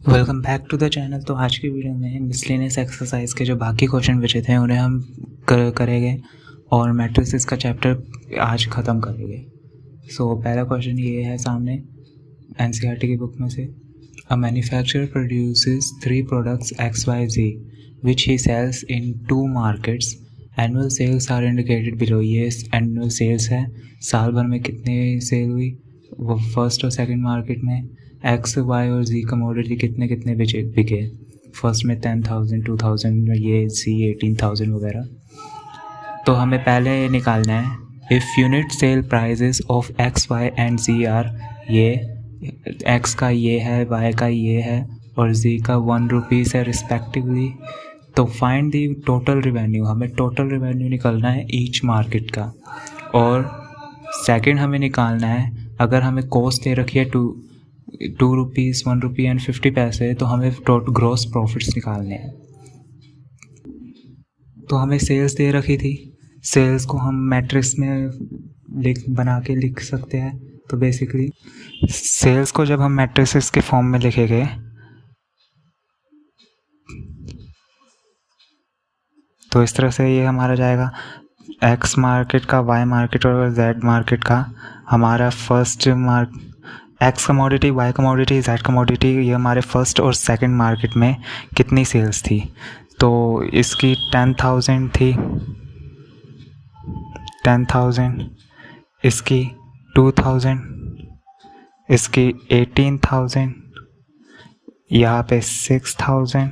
Welcome back to the channel. तो आज की वीडियो में मिसलेनियस एक्सरसाइज के जो बाकी क्वेश्चन बचे थे उन्हें हम करेंगे और मैट्रिसेस का चैप्टर आज ख़त्म करेंगे। सो पहला क्वेश्चन ये है सामने एनसीईआरटी की बुक में से, a manufacturer produces 3 products XYZ which he sells in 2 markets. Annual sales are indicated below. ये एनुअल सेल्स है, साल भर में कितने सेल हुई वो फर्स्ट और सेकंड मार्केट में। एक्स वाई और जी कमोडिटी कितने बिके, फर्स्ट में 10,000 2,000 ये सी 18,000 वगैरह। तो हमें पहले निकालना है if unit sale prices of X Y and Z are, ये एक्स का ये है, वाई का ये है और जी का 1 रुपीज़ है रिस्पेक्टिवली। तो फाइंड दी टोटल रिवेन्यू, हमें टोटल रिवेन्यू निकालना है ईच मार्केट का। और सेकंड हमें निकालना है, अगर हमें कॉस्ट दे रखी है 2 रुपीज़ 1 रुपी एंड 50 पैसे, तो हमें ग्रॉस प्रॉफिट्स निकालने हैं। तो हमें सेल्स दे रखी थी, सेल्स को हम मैट्रिक्स में बना के लिख सकते हैं। तो बेसिकली सेल्स को जब हम मैट्रिसेस के फॉर्म में लिखेंगे तो इस तरह से ये हमारा जाएगा, एक्स मार्केट का, वाई मार्केट और जेड मार्केट का हमारा first X commodity, Y commodity, Z commodity, ये हमारे फर्स्ट और सेकंड मार्केट में कितनी सेल्स थी। तो इसकी 10,000 थी, 10,000, इसकी 2,000, इसकी 18,000, यहाँ पे 6,000,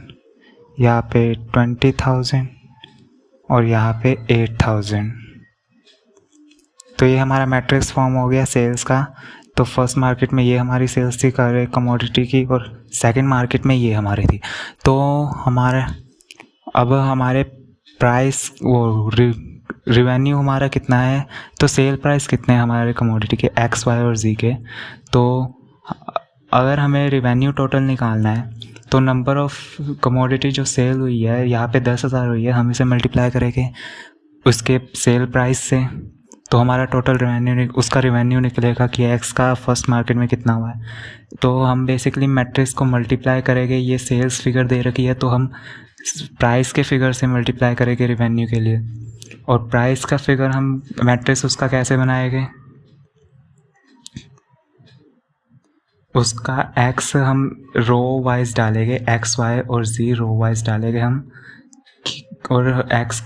यहाँ पे 20,000 और यहाँ पे 8,000। तो ये हमारा मैट्रिक्स फॉर्म हो गया सेल्स का। तो फर्स्ट मार्केट में ये हमारी सेल्स थी कमोडिटी की और सेकंड मार्केट में ये हमारी थी। तो हमारे प्राइस वो रिवेन्यू हमारा कितना है, तो सेल प्राइस कितने हैं हमारे कमोडिटी के, एक्स वाई और जी के। तो अगर हमें रिवेन्यू टोटल निकालना है तो नंबर ऑफ कमोडिटी जो सेल हुई है, यहाँ पे 10,000 हुई है, हम इसे मल्टीप्लाई करेंगे उसके सेल प्राइस से, तो हमारा टोटल रिवेन्यू उसका रिवेन्यू निकलेगा कि एक्स का फर्स्ट मार्केट में कितना हुआ है। तो हम बेसिकली मैट्रिक्स को मल्टीप्लाई करेंगे, ये सेल्स फिगर दे रखी है तो हम प्राइस के फिगर से मल्टीप्लाई करेंगे रिवेन्यू के लिए। और प्राइस का फिगर हम मैट्रिक्स उसका कैसे बनाएंगे, उसका एक्स हम रो वाइज डालेंगे, एक्स वाई और जी रो वाइज डालेंगे हम। और एक्स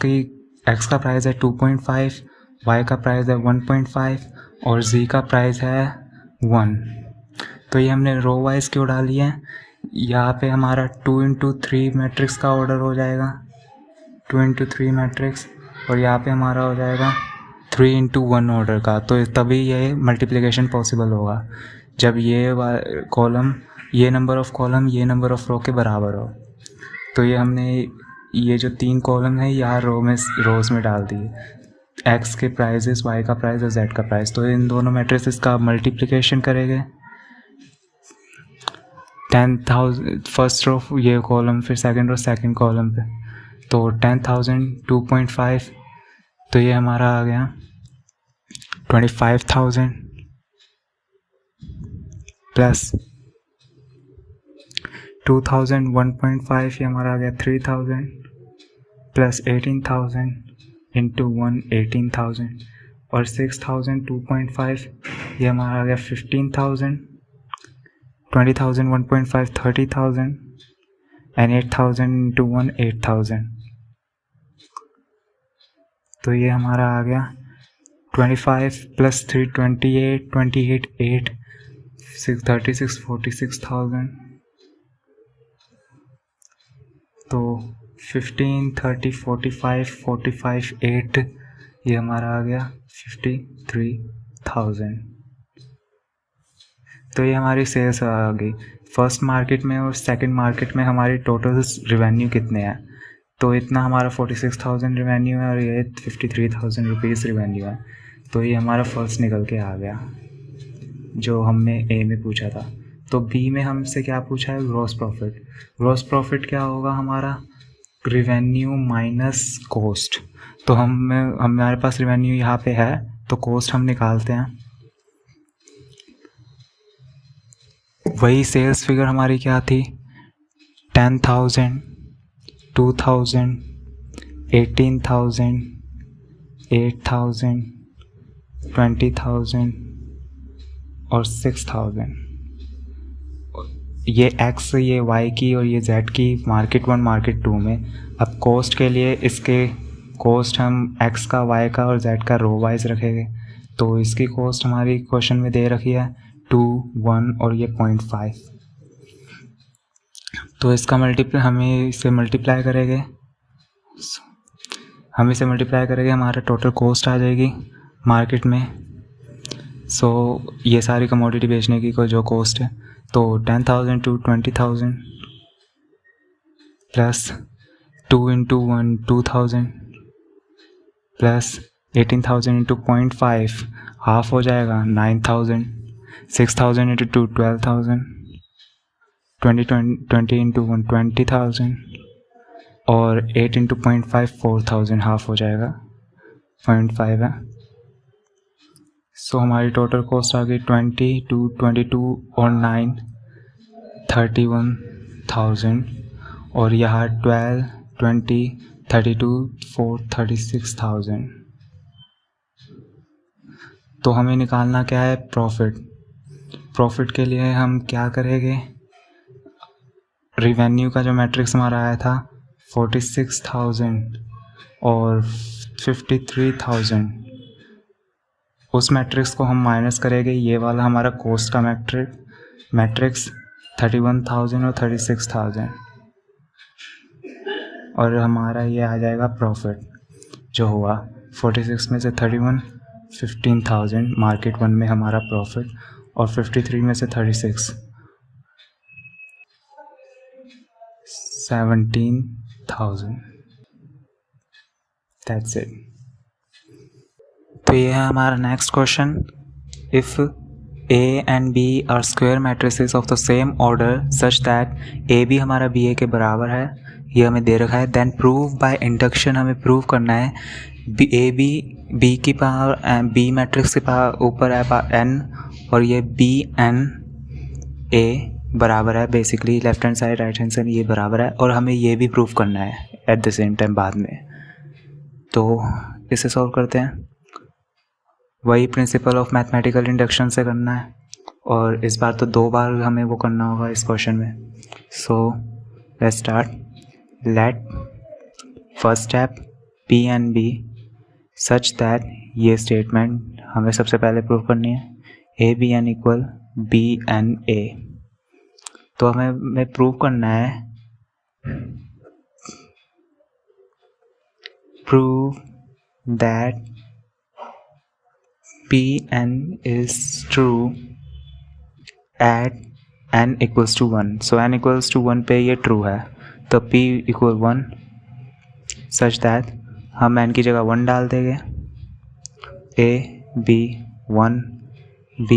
का प्राइस है 2.5, वाई का प्राइस है 1.5 और जी का प्राइस है 1। तो ये हमने रो वाइज क्यों डाली है, यहाँ पे हमारा 2x3 मैट्रिक्स का ऑर्डर हो जाएगा, 2x3 मैट्रिक्स, और यहाँ पे हमारा हो जाएगा 3x1 ऑर्डर का। तो तभी ये मल्टीप्लिकेशन पॉसिबल होगा जब ये कॉलम, ये नंबर ऑफ कॉलम ये नंबर ऑफ रो के बराबर हो। तो ये हमने ये जो 3 कॉलम है यहाँ रोज में डाल दिए, एक्स के प्राइजेस, वाई का प्राइस और जेड का प्राइस। तो इन दोनों मैट्रिसेस का मल्टीप्लिकेशन करेंगे, 10,000 फर्स्ट रो ये कॉलम, फिर सेकंड रो सेकंड कॉलम पे, तो 10,000 2.5, तो ये हमारा आ गया 25,000 प्लस 2,000 1.5, ये हमारा आ गया 3,000 प्लस 18,000 इंटू 1 18,000 और 6,000 2.5, ये हमारा आ गया 15,000, 20,000 1.5 30,000 एंड 8,000 इंटू 1 8,000। तो ये हमारा आ गया 25 प्लस 3 28 28 8 6 36 46,000। तो 15 30 45 45 8, ये हमारा आ गया 53,000। तो ये हमारी सेल्स आ गई। फर्स्ट मार्केट में और सेकंड मार्केट में हमारी टोटल रिवेन्यू कितने हैं, तो इतना हमारा 46,000 रिवेन्यू है और ये 53,000 रुपीज़ रिवेन्यू है। तो ये हमारा फर्स्ट निकल के आ गया जो हमने ए में पूछा था। तो बी में हमसे क्या पूछा है, ग्रॉस प्रॉफिट। ग्रॉस प्रॉफिट क्या होगा हमारा, रिवेन्यू माइनस कॉस्ट। तो हमारे पास रिवेन्यू यहाँ पे है तो कॉस्ट हम निकालते हैं, वही सेल्स फिगर हमारी क्या थी 10,000, 2,000, 18,000, 8,000, 20,000 और 6,000। ये x, ये y की और ये z की मार्केट 1 मार्केट 2 में। अब कोस्ट के लिए इसके कोस्ट हम x का, y का और z का रो वाइज रखेंगे। तो इसकी कोस्ट हमारी क्वेश्चन में दे रखी है 2, 1 और ये 0.5। तो इसका हमें इसे मल्टीप्लाई करेंगे हमारा टोटल कोस्ट आ जाएगी मार्केट में। सो ये सारी कमोडिटी बेचने की जो कोस्ट है, तो 10,000 to 20,000 plus 2 into 1 2,000 plus 18,000 into 0.5 half हो जाएगा 9,000, 6,000 into 2 12,000, 20 into 1 20,000 और 8 into 0.5 4,000 हाफ हो जाएगा 0.5 है। सो हमारी टोटल कॉस्ट आ गई 22 और 9 31,000 और यहाँ 12 20 32 4 36,000। तो हमें निकालना क्या है, प्रॉफिट के लिए हम क्या करेंगे, रिवेन्यू का जो मैट्रिक्स हमारा आया था 46,000 और 53,000, उस मैट्रिक्स को हम माइनस करेंगे। ये वाला हमारा कोस्ट का मैट्रिक्स 31,000 और 36,000 और हमारा ये आ जाएगा प्रॉफिट जो हुआ 46 में से 31 15,000 मार्केट 1 में हमारा प्रॉफिट और 53 में से 36 17,000। That's it. तो ये है हमारा next question. If A and B are square matrices of the same order such that A B हमारा बी ए के बराबर है, ये हमें दे रखा है। देन प्रूव बाय इंडक्शन, हमें प्रूव करना है ए बी बी की पावर बी मैट्रिक्स के पावर ऊपर है n और ये बी एन ए बराबर है, basically left hand side right hand side ये बराबर है, और हमें ये भी प्रूव करना है एट द सेम टाइम बाद में। तो इसे सॉल्व करते हैं, वही प्रिंसिपल ऑफ मैथमेटिकल इंडक्शन से करना है और इस बार तो 2 बार हमें वो करना होगा इस क्वेश्चन में। So let's start. Let first step P and B such that, ये स्टेटमेंट हमें सबसे पहले प्रूव करनी है, A B N equal B N A। तो हमें प्रूव करना है, prove that Pn is true at n equals to 1। So n equals to 1 पे ये true है, तो P equal 1 such that हम n की जगह 1 डाल देंगे, A B 1 B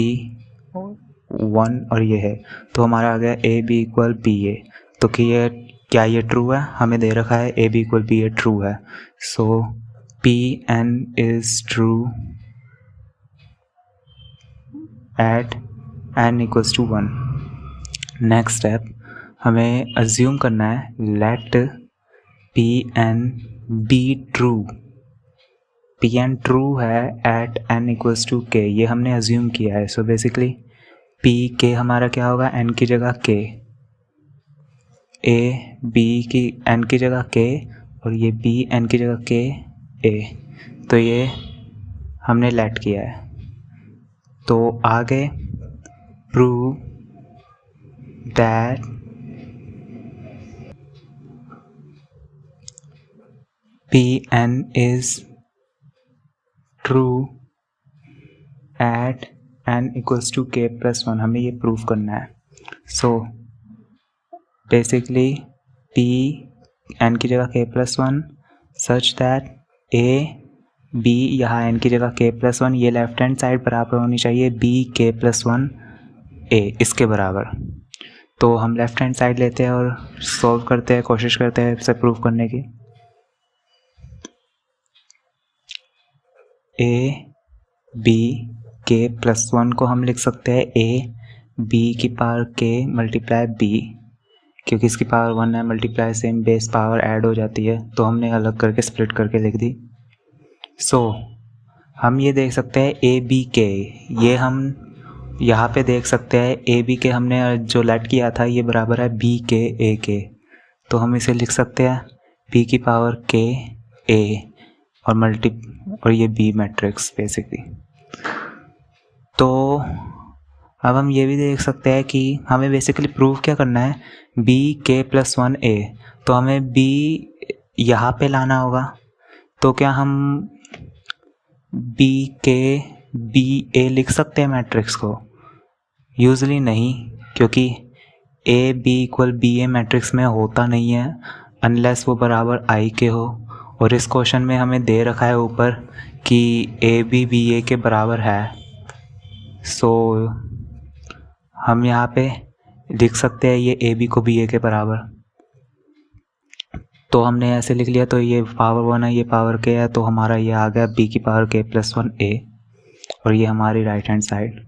1 और ये है, तो हमारा आ गया A B equal B A। तो कि ये क्या ये true है, हमें दे रखा है A B equal B A true है। So Pn is true at n equals to 1। Next step हमें अज्यूम करना है let Pn be true। Pn true है at n equals to k, ये हमने अज्यूम किया है। सो बेसिकली Pk हमारा क्या होगा, n की जगह k, A B की n की जगह k और ये B n की जगह k A। तो ये हमने लेट किया है। तो आगे prove that Pn is true at n equals to k plus 1, हमें ये प्रूव करना है। सो बेसिकली P n की जगह k plus 1 such that A B यहाँ n की जगह k plus 1, ये लेफ्ट हैंड साइड बराबर होनी चाहिए B k plus 1 A इसके बराबर। तो हम लेफ्ट हैंड साइड लेते हैं और सॉल्व करते हैं, कोशिश करते हैं इसे प्रूव करने की। A B k plus 1 को हम लिख सकते हैं A B की पावर k मल्टीप्लाई B क्योंकि इसकी पावर 1 है, multiply same base power add हो जाती है, तो हमने अलग करके स्प्लिट करके लिख दी। सो हम ये देख सकते हैं ए बी के, ये हम यहाँ पे देख सकते हैं ए बी के हमने जो लेट किया था ये बराबर है बी के ए के, तो हम इसे लिख सकते हैं बी की पावर के ए और ये बी मैट्रिक्स बेसिकली। तो अब हम ये भी देख सकते हैं कि हमें बेसिकली प्रूव क्या करना है, बी के प्लस 1 ए, तो हमें बी यहाँ पे लाना होगा। तो क्या हम बी के बी ए लिख सकते हैं मैट्रिक्स को? यूजली नहीं, क्योंकि A B equal B A matrix में होता नहीं है अनलेस वो बराबर आई के हो, और इस क्वेश्चन में हमें दे रखा है ऊपर कि ए बी ए के बराबर है। सो हम यहाँ पे लिख सकते हैं ये ए बी को बी ए के बराबर, तो हमने ऐसे लिख लिया। तो ये पावर 1 है, ये पावर के है, तो हमारा ये आ गया बी की पावर के प्लस 1 ए, और ये हमारी right hand side.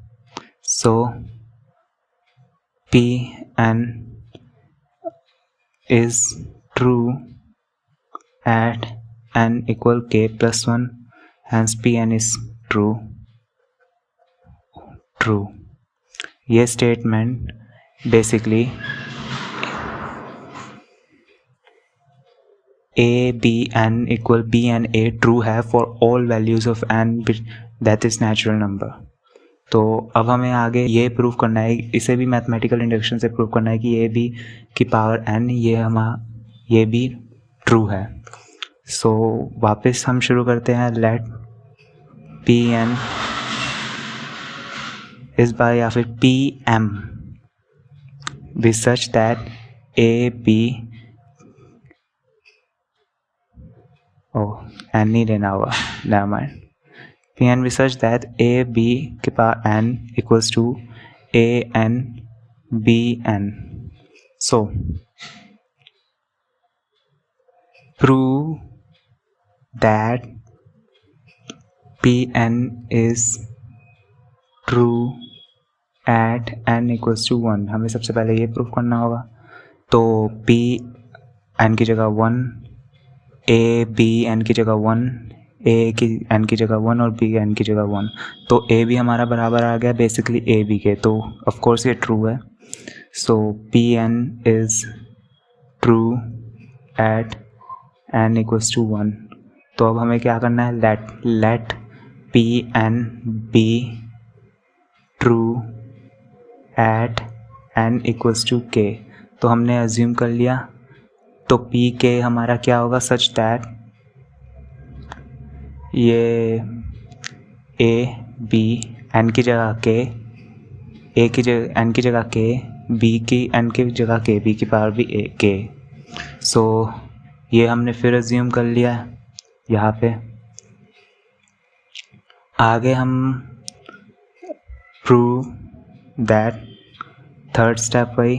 So P N is true at N equal K plus 1, hence P N is true. ये statement basically A B N equal B N A true है for all values of N that is natural number. तो अब हमें आगे ये prove करना है, इसे भी मैथमेटिकल इंडक्शन से प्रूव करना है कि ए बी की पावर एन ये भी ट्रू है। सो वापस हम शुरू करते हैं, लेट पी एन इस बार या फिर P M B such that A B N नहीं लेना होगा, never mind, P N be such that A B के power N equals to A N B N. So prove that P N is true at N equals to 1। हमें सबसे पहले ये proof करना होगा। तो पी एन की जगह 1, ए बी एन की जगह 1, ए की एन की जगह 1 और बी एन की जगह 1, तो ए भी हमारा बराबर आ गया बेसिकली ए बी के, तो ऑफ कोर्स ये ट्रू है। So P N is true at N equals to 1। तो अब हमें क्या करना है, let P N be true at N equals to K. तो हमने अज्यूम कर लिया, तो पी के हमारा क्या होगा, सच दैट ये ए बी एन की जगह के, ए की जगह एन की जगह के, बी की एन की जगह के, बी की पावर भी ए के। सो ये हमने फिर अज्यूम कर लिया यहाँ पे। आगे हम प्रूव दैट थर्ड स्टेप वही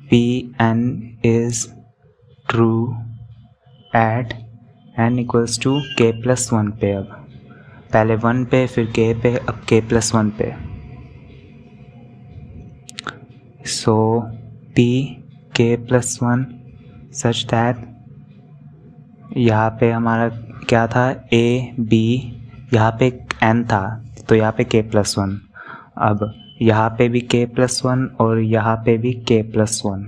P N is true at N equals to K plus 1 पे। अब पहले 1 पे फिर के पे, अब के प्लस 1 पे। सो पी के प्लस 1 सच दैट यहाँ पे हमारा क्या था, ए बी, यहाँ पे एन था तो यहाँ पे के प्लस 1, अब यहाँ पे भी के प्लस 1 और यहाँ पे भी के प्लस 1।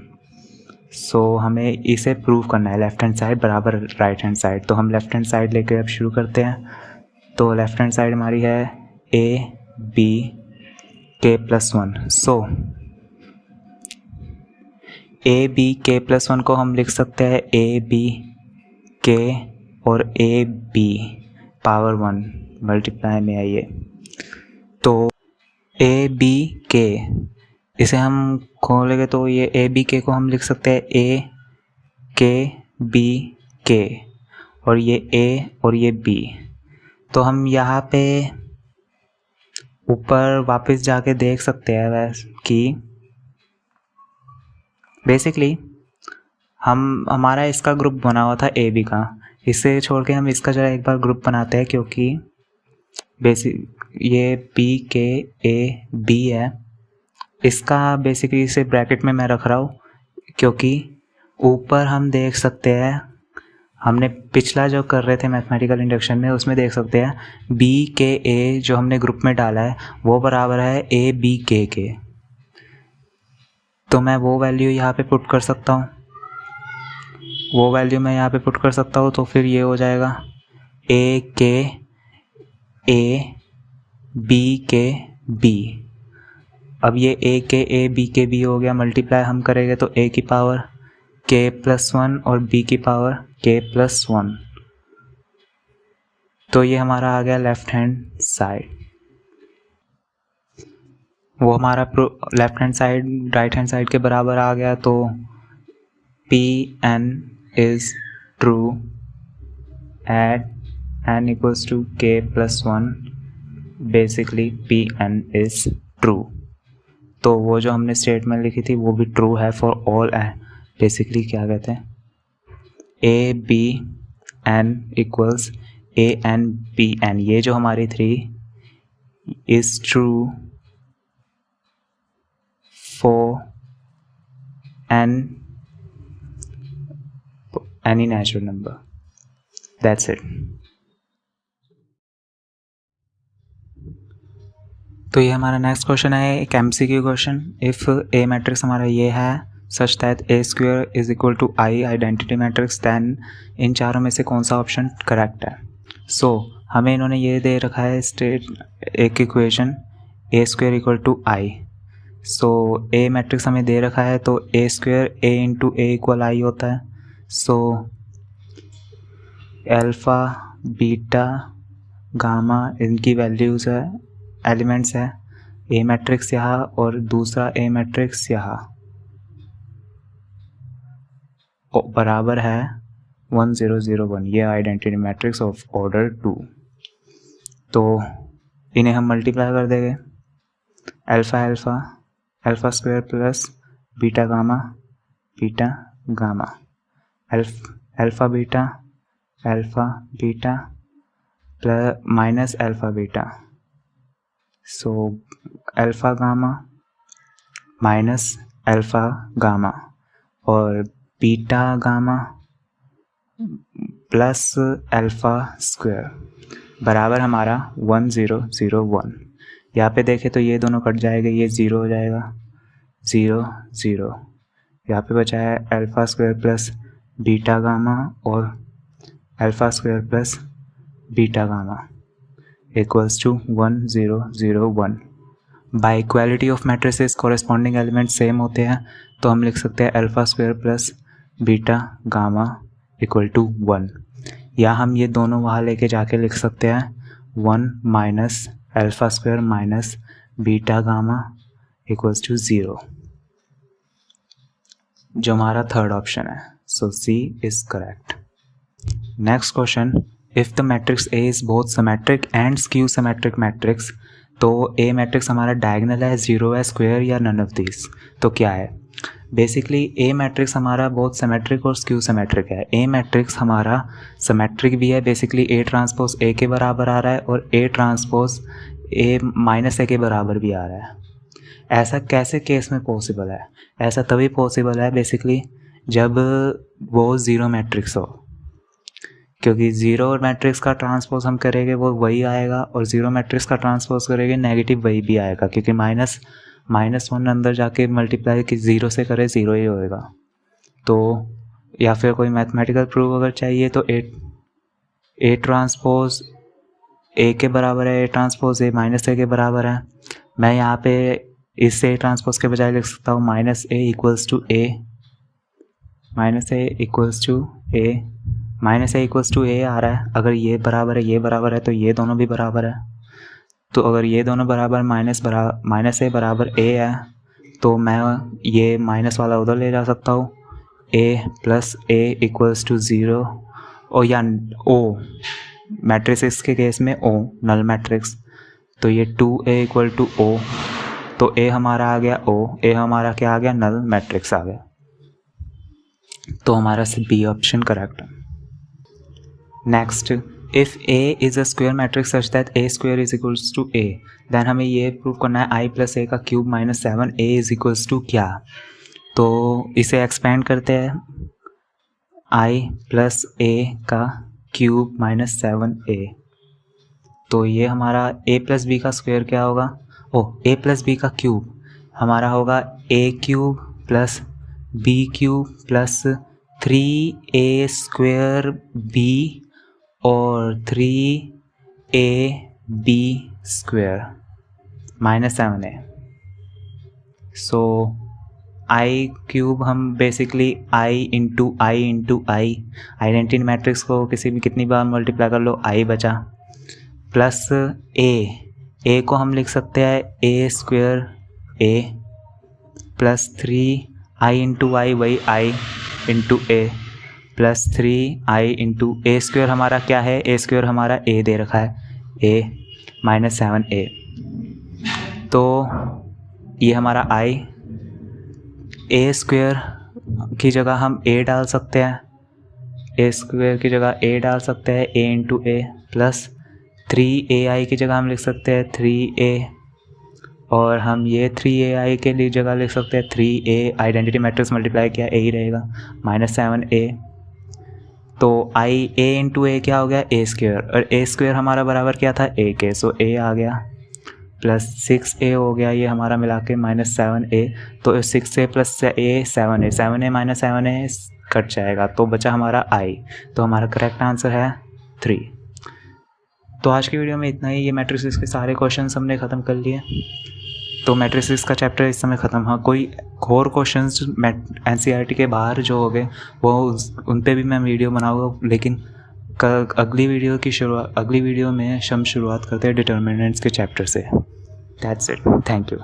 सो हमें इसे प्रूव करना है, लेफ्ट हैंड साइड बराबर राइट हैंड साइड। तो हम लेफ्ट हैंड साइड लेकर अब शुरू करते हैं। तो लेफ्ट हैंड साइड हमारी है ए बी के प्लस 1। सो ए बी के प्लस 1 को हम लिख सकते हैं ए बी के और ए बी पावर 1 मल्टीप्लाई में आइए। तो ए बी के, इसे हम खोलेंगे तो ये ए बी के को हम लिख सकते हैं ए के बी के, और ये ए और ये बी। तो हम यहाँ पे ऊपर वापस जाके देख सकते हैं वैसे कि बेसिकली हमारा इसका ग्रुप बना हुआ था ए बी का, इसे छोड़ के हम इसका जरा एक बार ग्रुप बनाते हैं, क्योंकि ये बी के ए बी है, इसका बेसिकली इसे ब्रैकेट में मैं रख रहा हूँ, क्योंकि ऊपर हम देख सकते हैं, हमने पिछला जो कर रहे थे मैथमेटिकल इंडक्शन में उसमें देख सकते हैं बी के ए जो हमने ग्रुप में डाला है वो बराबर है ए बी के। तो मैं वो वैल्यू यहाँ पे पुट कर सकता हूँ, वो वैल्यू मैं यहाँ पे पुट कर सकता हूँ। तो फिर ये हो जाएगा ए के ए बी के बी। अब ये ए के ए बी के बी हो गया, मल्टीप्लाई हम करेंगे तो ए की पावर के प्लस 1 और बी की पावर के प्लस 1। तो ये हमारा आ गया लेफ्ट हैंड साइड। वो हमारा left hand side right hand side के बराबर आ गया। तो P N is true at N equals to K plus 1। Basically P N is true. तो वो जो हमने स्टेटमेंट लिखी थी वो भी ट्रू है फॉर ऑल एन। बेसिकली क्या कहते हैं, A B N equals A N B N. ये जो हमारी 3 is true for any natural number. That's it. तो ये हमारा नेक्स्ट क्वेश्चन है एक MCQ question. If A matrix हमारा ये है such that A square is equal to I identity matrix, then इन चारों में से कौन सा ऑप्शन करेक्ट है। सो हमें इन्होंने ये दे रखा है एक equation A square equal to I. So A matrix हमें दे रखा है तो A square A into A equal I होता है। सो अल्फ़ा बीटा गामा इनकी वैल्यूज़ है, एलिमेंट्स है ए मैट्रिक्स यहाँ और दूसरा ए मैट्रिक्स यहाँ बराबर है 1 0 0 1। ये आइडेंटिटी मैट्रिक्स ऑफ ऑर्डर 2। तो इन्हें हम मल्टीप्लाई कर देंगे, alpha alpha alpha square plus beta gamma alpha beta plus minus alpha beta. So alpha gamma minus alpha gamma और beta gamma plus alpha square बराबर हमारा 1 0 0 1। यहाँ पे देखें तो ये दोनों कट जाएंगे, ये 0 हो जाएगा 0 0। यहाँ पे बचा है alpha square plus beta gamma और alpha square plus beta gamma equals to 1 0 0 1। By equality of matrices corresponding element same होते हैं तो हम लिख सकते हैं alpha square plus beta gamma equal to 1। या हम ये दोनों वहाँ लेके जाके लिख सकते हैं 1 minus alpha square minus beta gamma equals to 0, जो हमारा थर्ड ऑप्शन है। So C is correct. Next question, if the matrix A is both symmetric and skew symmetric matrix, तो ए मैट्रिक्स हमारा डायगोनल है, जीरो है, square या none of this, तो क्या है। बेसिकली ए मैट्रिक्स हमारा बहुत सिमेट्रिक और स्क्यू सिमेट्रिक है। ए मैट्रिक्स हमारा सिमेट्रिक भी है, बेसिकली ए ट्रांसपोज ए के बराबर आ रहा है और ए ट्रांसपोज ए माइनस ए के बराबर भी आ रहा है। ऐसा कैसे केस में पॉसिबल है, ऐसा तभी पॉसिबल है बेसिकली जब वो ज़ीरो मैट्रिक्स हो, क्योंकि ज़ीरो मैट्रिक्स का ट्रांसपोज हम करेंगे वो वही आएगा और ज़ीरो मैट्रिक्स का ट्रांसपोज करेंगे नेगेटिव वही भी आएगा, क्योंकि माइनस 1 अंदर जाके मल्टीप्लाई कि ज़ीरो से करे ज़ीरो ही होएगा। तो या फिर कोई मैथमेटिकल प्रूफ अगर चाहिए तो ए ट्रांसपोज ए के बराबर है, ए ट्रांसपोज ए माइनस ए के बराबर है। मैं यहाँ पे इससे ए ट्रांसपोज के बजाय लिख सकता हूँ माइनस ए इक्वल्स टू ए आ रहा है। अगर ये बराबर है ये बराबर है तो ये दोनों भी बराबर है। तो अगर ये दोनों बराबर माइनस ए बराबर ए है तो मैं ये माइनस वाला उधर ले जा सकता हूँ, ए प्लस ए इक्वल्स टू 0 और या ओ मैट्रिक्स के केस में ओ नल मैट्रिक्स, तो ये 2a इक्वल टू ओ, तो ए हमारा आ गया ओ, ए हमारा क्या आ गया नल मैट्रिक्स आ गया। तो हमारा बी ऑप्शन करेक्ट है। Next, if A is a square matrix such that A square is equals to A, then हमें ये प्रूव करना है आई प्लस ए का cube minus 7 A is equals to क्या। तो इसे एक्सपेंड करते हैं, i प्लस a का क्यूब माइनस 7a। तो ये हमारा a प्लस बी का स्क्वायर क्या होगा, a प्लस बी का क्यूब हमारा होगा a cube plus b cube plus 3a square b और 3ab square minus 7a। So I cube हम basically i into I identity matrix को कितनी बार मल्टीप्लाई कर लो, i बचा, प्लस a को हम लिख सकते हैं a square a plus 3i into I वही i into a plus 3i into a square हमारा क्या है, a स्क्वायर हमारा a दे रखा है, a माइनस 7a। तो ये हमारा i, a स्क्वायर की जगह हम a डाल सकते हैं, a स्क्वायर की जगह a डाल सकते हैं, a into a plus 3ai की जगह हम लिख सकते हैं 3a, और हम ये 3ai के लिए जगह लिख सकते हैं 3a, आइडेंटिटी मैट्रिक्स मल्टीप्लाई किया a ही रहेगा, माइनस 7a। तो a इंटू a क्या हो गया, a स्क्वायर, और a स्क्वायर हमारा बराबर क्या था, a के, सो a आ गया प्लस 6a हो गया, ये हमारा मिला के माइनस 7a। तो 6a plus a 7a minus 7a cut जाएगा, तो बचा हमारा i। तो हमारा करेक्ट आंसर है 3। तो आज की वीडियो में इतना ही। ये मैट्रिसेस के सारे क्वेश्चंस हमने ख़त्म कर लिए। तो मैट्रिसेस का चैप्टर इस समय ख़त्म। हाँ, कोई और क्वेश्चंस NCERT के बाहर जो हो गए वो उन पे भी मैं वीडियो बनाऊँगा, लेकिन अगली वीडियो में हम शुरुआत करते हैं डिटर्मिनेंट्स के चैप्टर से। That's it, thank you.